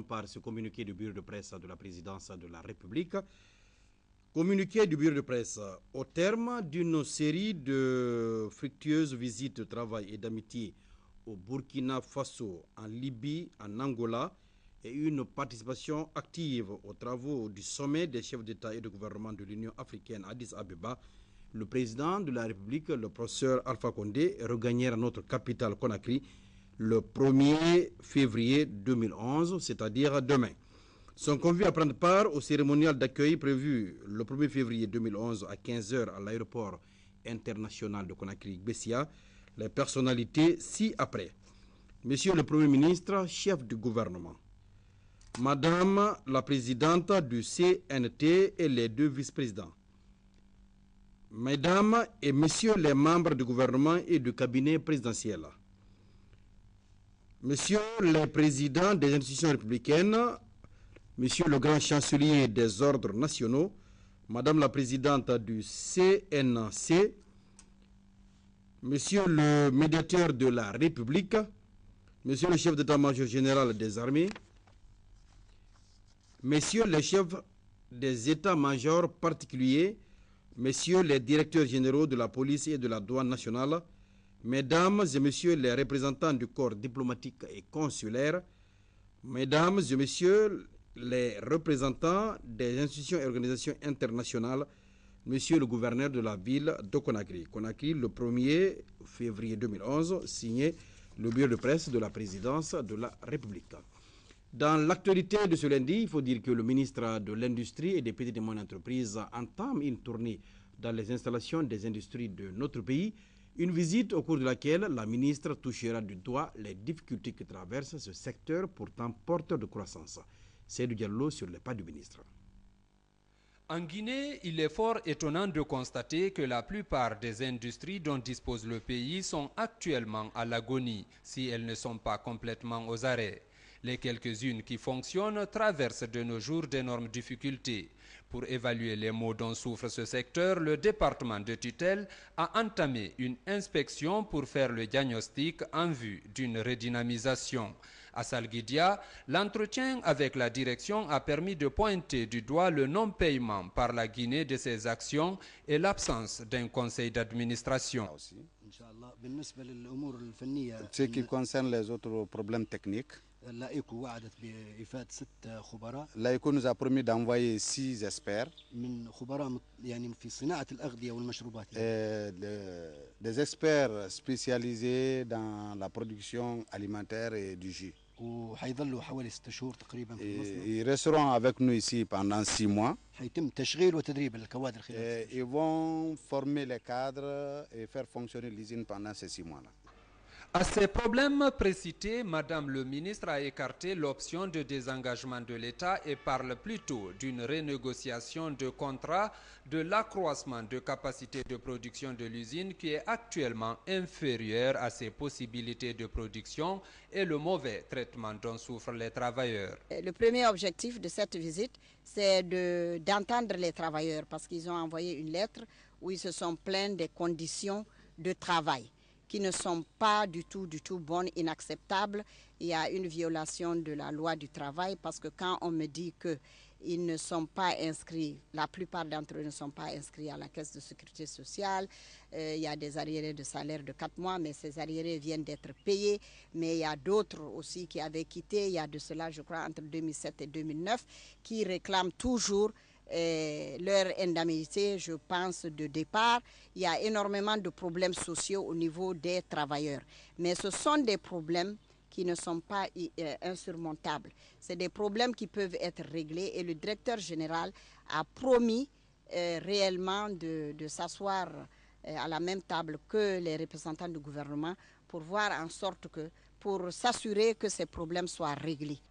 Par ce communiqué du bureau de presse de la présidence de la République. Communiqué du bureau de presse. Au terme d'une série de fructueuses visites de travail et d'amitié au Burkina Faso, en Libye, en Angola, et une participation active aux travaux du sommet des chefs d'État et de gouvernement de l'Union africaine à Addis Abeba, le président de la République, le professeur Alpha Condé, regagnèrent notre capitale Conakry le 1er février 2011, c'est-à-dire demain. Sont conviés à prendre part au cérémonial d'accueil prévu le 1er février 2011 à 15h à l'aéroport international de Conakry-Bessia les personnalités ci-après. Monsieur le Premier ministre, chef du gouvernement, Madame la présidente du CNT et les deux vice-présidents, Mesdames et Messieurs les membres du gouvernement et du cabinet présidentiel, Monsieur le Président des institutions républicaines, Monsieur le Grand Chancelier des ordres nationaux, Madame la Présidente du CNC, Monsieur le Médiateur de la République, Monsieur le Chef d'État-major général des armées, Messieurs les chefs des états-majors particuliers, Messieurs les directeurs généraux de la police et de la douane nationale, Mesdames et Messieurs les représentants du corps diplomatique et consulaire, Mesdames et Messieurs les représentants des institutions et organisations internationales, Monsieur le gouverneur de la ville de Conakry. Conakry, le 1er février 2011, signé le bureau de presse de la présidence de la République. Dans l'actualité de ce lundi, il faut dire que le ministre de l'Industrie et des petites et moyennes entreprises entame une tournée dans les installations des industries de notre pays. Une visite au cours de laquelle la ministre touchera du doigt les difficultés que traverse ce secteur pourtant porteur de croissance. C'est du dialogue sur les pas du ministre. En Guinée, il est fort étonnant de constater que la plupart des industries dont dispose le pays sont actuellement à l'agonie, si elles ne sont pas complètement aux arrêts. Les quelques-unes qui fonctionnent traversent de nos jours d'énormes difficultés. Pour évaluer les maux dont souffre ce secteur, le département de tutelle a entamé une inspection pour faire le diagnostic en vue d'une redynamisation. À Salguidia, l'entretien avec la direction a permis de pointer du doigt le non-paiement par la Guinée de ses actions et l'absence d'un conseil d'administration. Ce qui concerne les autres problèmes techniques, l'AECO nous a promis d'envoyer 6 experts, des experts spécialisés dans la production alimentaire et du jus. Ils resteront avec nous ici pendant 6 mois. Ils vont former les cadres et faire fonctionner l'usine pendant ces 6 mois-là. À ces problèmes précités, Madame le ministre a écarté l'option de désengagement de l'État et parle plutôt d'une renégociation de contrat, de l'accroissement de capacité de production de l'usine qui est actuellement inférieure à ses possibilités de production et le mauvais traitement dont souffrent les travailleurs. Le premier objectif de cette visite, c'est d'entendre les travailleurs parce qu'ils ont envoyé une lettre où ils se sont plaints des conditions de travail qui ne sont pas du tout bonnes, inacceptables. Il y a une violation de la loi du travail parce que quand on me dit qu'ils ne sont pas inscrits, la plupart d'entre eux ne sont pas inscrits à la caisse de sécurité sociale, il y a des arriérés de salaire de 4 mois, mais ces arriérés viennent d'être payés, mais il y a d'autres aussi qui avaient quitté, il y a de cela je crois entre 2007 et 2009, qui réclament toujours leur indemnité, je pense, de départ. Il y a énormément de problèmes sociaux au niveau des travailleurs. Mais ce sont des problèmes qui ne sont pas insurmontables. C'est des problèmes qui peuvent être réglés et le directeur général a promis réellement de s'asseoir à la même table que les représentants du gouvernement pour voir en sorte que, pour s'assurer que ces problèmes soient réglés.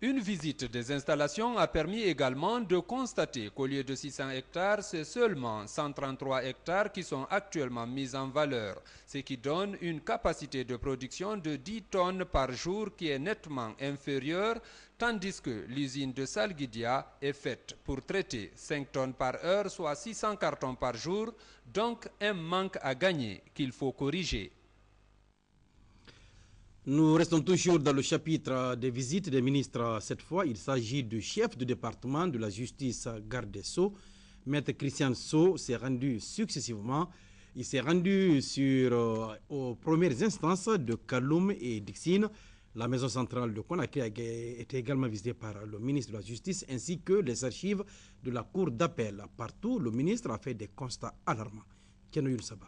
Une visite des installations a permis également de constater qu'au lieu de 600 hectares, c'est seulement 133 hectares qui sont actuellement mis en valeur, ce qui donne une capacité de production de 10 tonnes par jour qui est nettement inférieure, tandis que l'usine de Salguidia est faite pour traiter 5 tonnes par heure, soit 600 cartons par jour, donc un manque à gagner qu'il faut corriger. Nous restons toujours dans le chapitre des visites des ministres. Cette fois, il s'agit du chef du département de la justice garde des Sceaux. Maître Christian Sow s'est rendu successivement. Il s'est rendu aux premières instances de Kaloum et Dixine. La maison centrale de Conakry a été également visitée par le ministre de la Justice ainsi que les archives de la Cour d'appel. Partout, le ministre a fait des constats alarmants. Kenoyou Saba.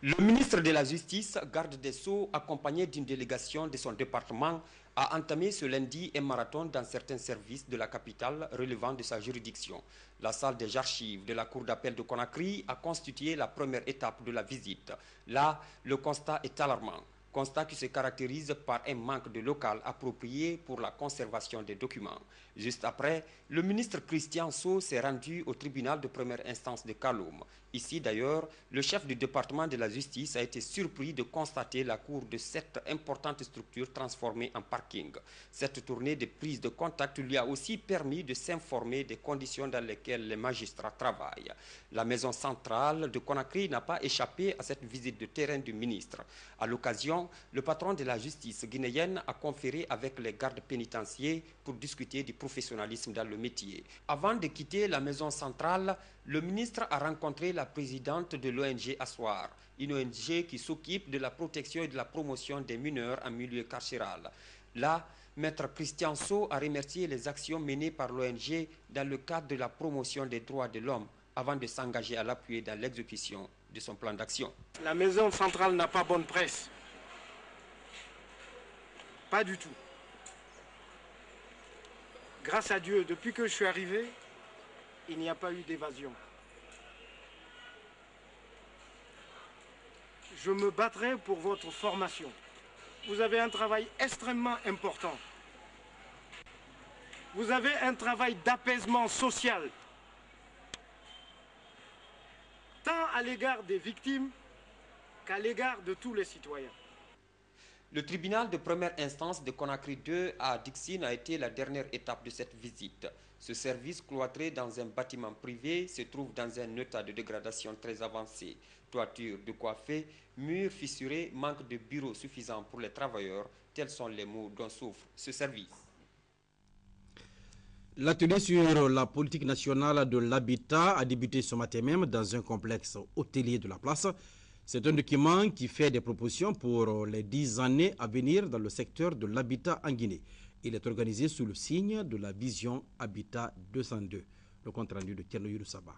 Le ministre de la Justice, garde des Sceaux, accompagné d'une délégation de son département, a entamé ce lundi un marathon dans certains services de la capitale relevant de sa juridiction. La salle des archives de la Cour d'appel de Conakry a constitué la première étape de la visite. Là, le constat est alarmant. Constat qui se caractérise par un manque de local approprié pour la conservation des documents. Juste après, le ministre Christian Sow s'est rendu au tribunal de première instance de Kaloum. Ici d'ailleurs, le chef du département de la justice a été surpris de constater la cour de cette importante structure transformée en parking. Cette tournée de prise de contact lui a aussi permis de s'informer des conditions dans lesquelles les magistrats travaillent. La maison centrale de Conakry n'a pas échappé à cette visite de terrain du ministre. À l'occasion, le patron de la justice guinéenne a conféré avec les gardes pénitentiaires pour discuter du professionnalisme dans le métier. Avant de quitter la maison centrale, le ministre a rencontré la présidente de l'ONG Assoir, une ONG qui s'occupe de la protection et de la promotion des mineurs en milieu carcéral. Là, Maître Christian Sow a remercié les actions menées par l'ONG dans le cadre de la promotion des droits de l'homme avant de s'engager à l'appuyer dans l'exécution de son plan d'action. La maison centrale n'a pas bonne presse. Pas du tout. Grâce à Dieu, depuis que je suis arrivé, il n'y a pas eu d'évasion. Je me battrai pour votre formation. Vous avez un travail extrêmement important. Vous avez un travail d'apaisement social, tant à l'égard des victimes qu'à l'égard de tous les citoyens. Le tribunal de première instance de Conakry 2 à Dixine a été la dernière étape de cette visite. Ce service cloîtré dans un bâtiment privé se trouve dans un état de dégradation très avancé. Toiture décoiffée, murs fissurés, manque de bureaux suffisants pour les travailleurs, tels sont les maux dont souffre ce service. L'atelier sur la politique nationale de l'habitat a débuté ce matin même dans un complexe hôtelier de la place. C'est un document qui fait des propositions pour les 10 années à venir dans le secteur de l'habitat en Guinée. Il est organisé sous le signe de la vision Habitat 202. Le compte rendu de Kenoyou Saba.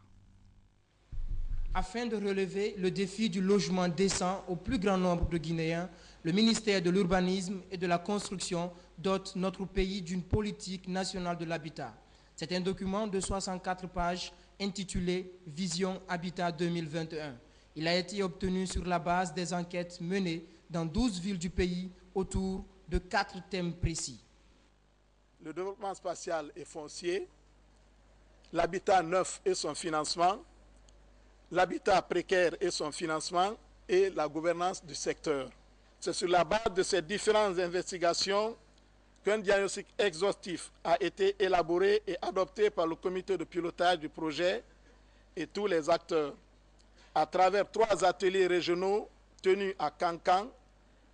Afin de relever le défi du logement décent au plus grand nombre de Guinéens, le ministère de l'Urbanisme et de la Construction dote notre pays d'une politique nationale de l'habitat. C'est un document de 64 pages intitulé Vision Habitat 2021. Il a été obtenu sur la base des enquêtes menées dans 12 villes du pays autour de 4 thèmes précis. Le développement spatial et foncier, l'habitat neuf et son financement, l'habitat précaire et son financement et la gouvernance du secteur. C'est sur la base de ces différentes investigations qu'un diagnostic exhaustif a été élaboré et adopté par le comité de pilotage du projet et tous les acteurs, à travers 3 ateliers régionaux tenus à Kankan,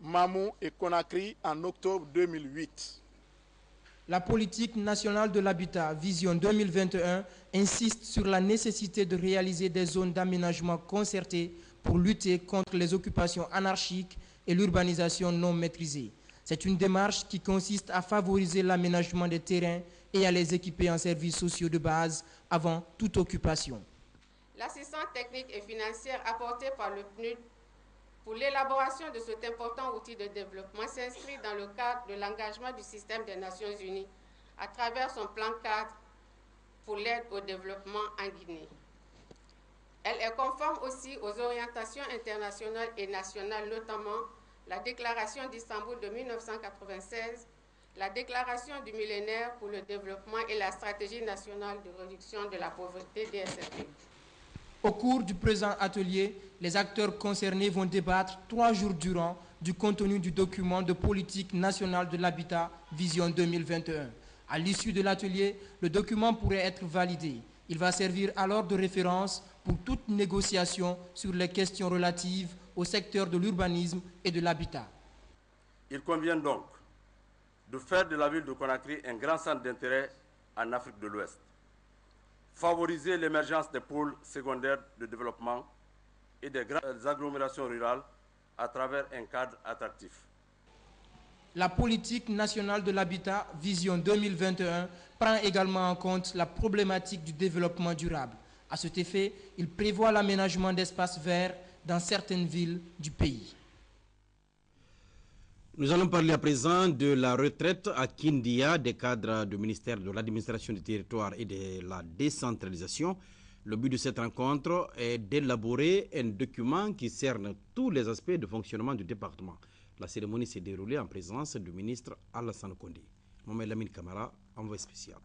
Mamou et Conakry en octobre 2008. La politique nationale de l'habitat, Vision 2021, insiste sur la nécessité de réaliser des zones d'aménagement concertées pour lutter contre les occupations anarchiques et l'urbanisation non maîtrisée. C'est une démarche qui consiste à favoriser l'aménagement des terrains et à les équiper en services sociaux de base avant toute occupation. L'assistance technique et financière apportée par le PNUD pour l'élaboration de cet important outil de développement s'inscrit dans le cadre de l'engagement du système des Nations Unies à travers son plan cadre pour l'aide au développement en Guinée. Elle est conforme aussi aux orientations internationales et nationales, notamment la Déclaration d'Istanbul de 1996, la Déclaration du millénaire pour le développement et la Stratégie nationale de réduction de la pauvreté DSRP. Au cours du présent atelier, les acteurs concernés vont débattre 3 jours durant du contenu du document de politique nationale de l'habitat Vision 2021. À l'issue de l'atelier, le document pourrait être validé. Il va servir alors de référence pour toute négociation sur les questions relatives au secteur de l'urbanisme et de l'habitat. Il convient donc de faire de la ville de Conakry un grand centre d'intérêt en Afrique de l'Ouest, favoriser l'émergence des pôles secondaires de développement et des grandes agglomérations rurales à travers un cadre attractif. La politique nationale de l'habitat Vision 2021 prend également en compte la problématique du développement durable. À cet effet, il prévoit l'aménagement d'espaces verts dans certaines villes du pays. Nous allons parler à présent de la retraite à Kindia des cadres du ministère de l'administration du territoire et de la décentralisation. Le but de cette rencontre est d'élaborer un document qui cerne tous les aspects de fonctionnement du département. La cérémonie s'est déroulée en présence du ministre Alassane Condé. Mohamed Lamine Camara, envoyé spécial.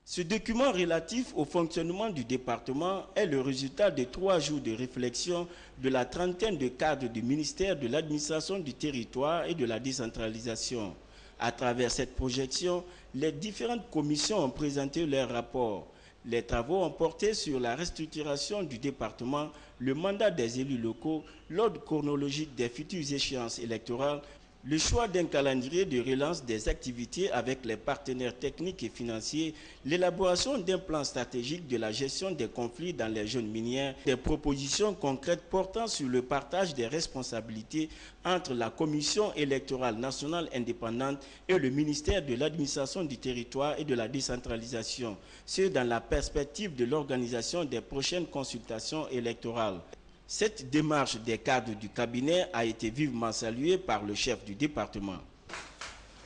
Ce document relatif au fonctionnement du département est le résultat de 3 jours de réflexion de la trentaine de cadres du ministère de l'administration du territoire et de la décentralisation. À travers cette projection, les différentes commissions ont présenté leurs rapports. Les travaux ont porté sur la restructuration du département, le mandat des élus locaux, l'ordre chronologique des futures échéances électorales, le choix d'un calendrier de relance des activités avec les partenaires techniques et financiers, l'élaboration d'un plan stratégique de la gestion des conflits dans les zones minières, des propositions concrètes portant sur le partage des responsabilités entre la Commission électorale nationale indépendante et le ministère de l'administration du territoire et de la décentralisation, ce dans la perspective de l'organisation des prochaines consultations électorales. Cette démarche des cadres du cabinet a été vivement saluée par le chef du département.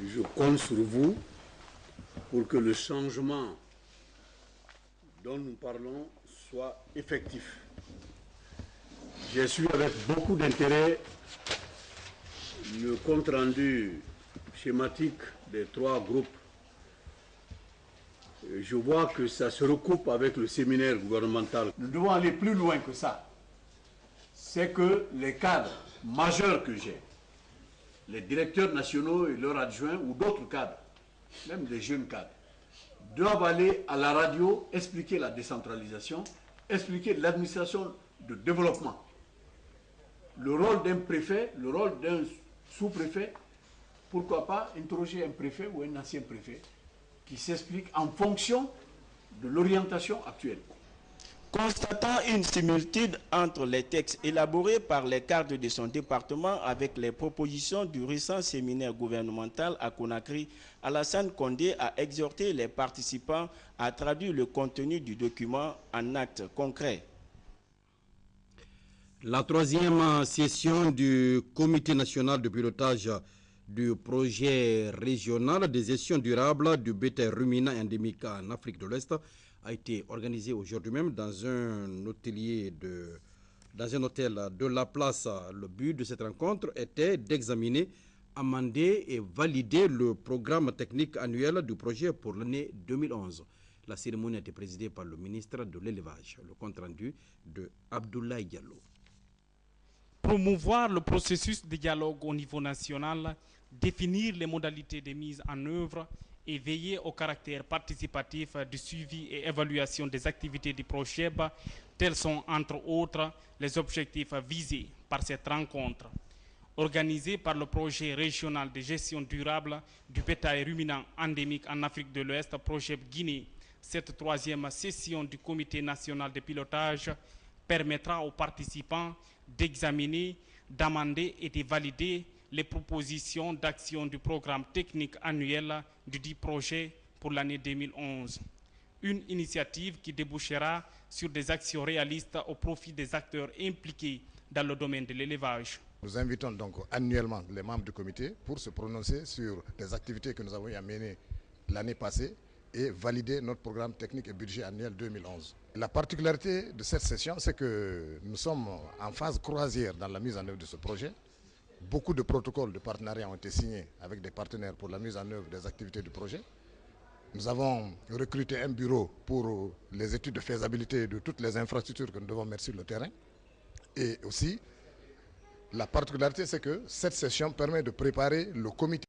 Je compte sur vous pour que le changement dont nous parlons soit effectif. J'ai suivi avec beaucoup d'intérêt le compte-rendu schématique des 3 groupes. Je vois que ça se recoupe avec le séminaire gouvernemental. Nous devons aller plus loin que ça. C'est que les cadres majeurs que j'ai, les directeurs nationaux et leurs adjoints ou d'autres cadres, même des jeunes cadres, doivent aller à la radio expliquer la décentralisation, expliquer l'administration de développement, le rôle d'un préfet, le rôle d'un sous-préfet, pourquoi pas interroger un préfet ou un ancien préfet qui s'explique en fonction de l'orientation actuelle. Constatant une similitude entre les textes élaborés par les cadres de son département avec les propositions du récent séminaire gouvernemental à Conakry, Alassane Condé a exhorté les participants à traduire le contenu du document en actes concrets. La 3e session du Comité national de pilotage du projet régional de gestion durable du bétail ruminant endémique en Afrique de l'Ouest a été organisé aujourd'hui même dans un hôtel de la place. Le but de cette rencontre était d'examiner, amender et valider le programme technique annuel du projet pour l'année 2011. La cérémonie a été présidée par le ministre de l'Élevage. Le compte rendu de Abdoulaye Diallo. Promouvoir le processus de dialogue au niveau national, définir les modalités de mise en œuvre et veiller au caractère participatif du suivi et évaluation des activités du projet, tels sont entre autres les objectifs visés par cette rencontre. Organisée par le projet régional de gestion durable du bétail ruminant endémique en Afrique de l'Ouest, projet Guinée, cette 3e session du Comité national de pilotage permettra aux participants d'examiner, d'amender et de valider les propositions d'action du programme technique annuel du dit projet pour l'année 2011. Une initiative qui débouchera sur des actions réalistes au profit des acteurs impliqués dans le domaine de l'élevage. Nous invitons donc annuellement les membres du comité pour se prononcer sur les activités que nous avons eu à mener l'année passée et valider notre programme technique et budget annuel 2011. La particularité de cette session, c'est que nous sommes en phase croisière dans la mise en œuvre de ce projet. Beaucoup de protocoles de partenariat ont été signés avec des partenaires pour la mise en œuvre des activités du projet. Nous avons recruté un bureau pour les études de faisabilité de toutes les infrastructures que nous devons mettre sur le terrain. Et aussi, la particularité, c'est que cette session permet de préparer le comité